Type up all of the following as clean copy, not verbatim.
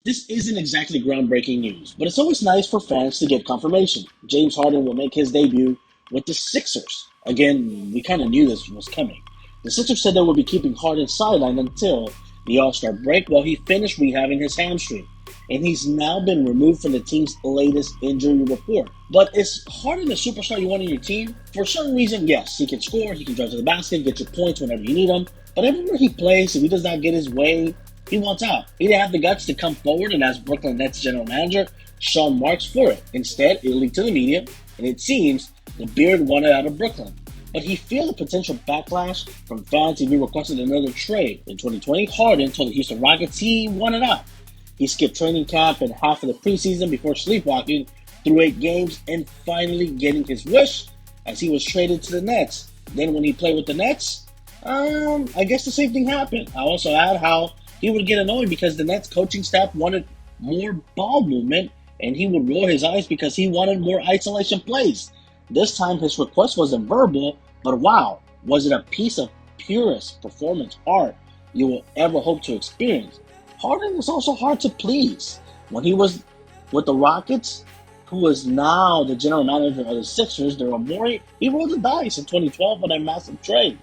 This isn't exactly groundbreaking news, but it's always nice for fans to get confirmation. James Harden will make his debut with the Sixers. Again, we kind of knew this was coming. The Sixers said they would be keeping Harden sidelined until the All-Star break while he finished rehabbing his hamstring. And he's now been removed from the team's latest injury report. But is Harden the superstar you want on your team? For a certain reason, yes. He can score, he can drive to the basket, get your points whenever you need them. But everywhere he plays, if he does not get his way, he wants out. He didn't have the guts to come forward and ask Brooklyn Nets general manager Sean Marks for it. Instead, it leaked to the media, and it seems the Beard wanted out of Brooklyn. But he feared a potential backlash from fans if he requested another trade. In 2020, Harden told the Houston Rockets he wanted out. He skipped training camp and half of the preseason before sleepwalking through 8 games and finally getting his wish as he was traded to the Nets. Then when he played with the Nets, I guess the same thing happened. I also add how he would get annoyed because the Nets coaching staff wanted more ball movement and he would roll his eyes because he wanted more isolation plays. This time his request wasn't verbal, but wow, was it a piece of purest performance art you will ever hope to experience. Harden is also hard to please. When he was with the Rockets, who is now the general manager of the Sixers, Daryl Morey, he rolled the dice in 2012 on a massive trade.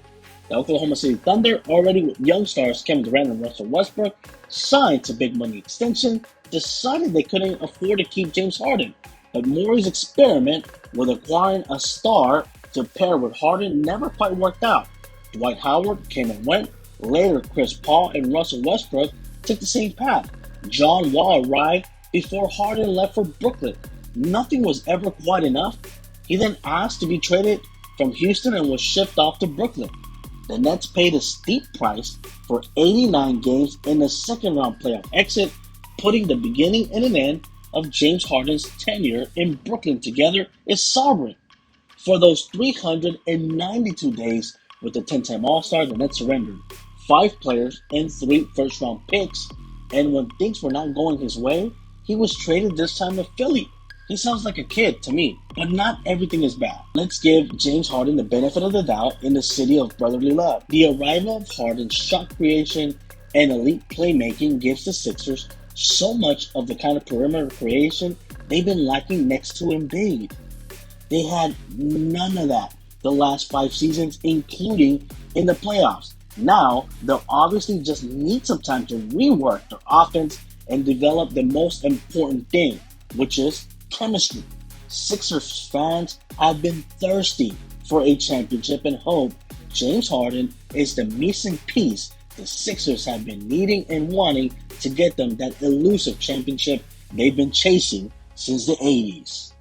The Oklahoma City Thunder, already with young stars Kevin Durant and Russell Westbrook, signed to big money extension, decided they couldn't afford to keep James Harden. But Morey's experiment with acquiring a star to pair with Harden never quite worked out. Dwight Howard came and went. Later, Chris Paul and Russell Westbrook took the same path. John Wall arrived before Harden left for Brooklyn. Nothing was ever quite enough. He then asked to be traded from Houston and was shipped off to Brooklyn. The Nets paid a steep price for 89 games in the second-round playoff exit, putting the beginning and an end of James Harden's tenure in Brooklyn together is sobering. For those 392 days with the 10-time All-Star, the Nets surrendered 5 players and 3 first-round picks, and when things were not going his way, he was traded this time to Philly. He sounds like a kid to me, but not everything is bad. Let's give James Harden the benefit of the doubt in the city of brotherly love. The arrival of Harden's shot creation and elite playmaking gives the Sixers so much of the kind of perimeter creation they've been lacking next to Embiid. They had none of that the last 5 seasons, including in the playoffs. Now, they'll obviously just need some time to rework their offense and develop the most important thing, which is chemistry. Sixers fans have been thirsty for a championship and hope James Harden is the missing piece the Sixers have been needing and wanting to get them that elusive championship they've been chasing since the 80s.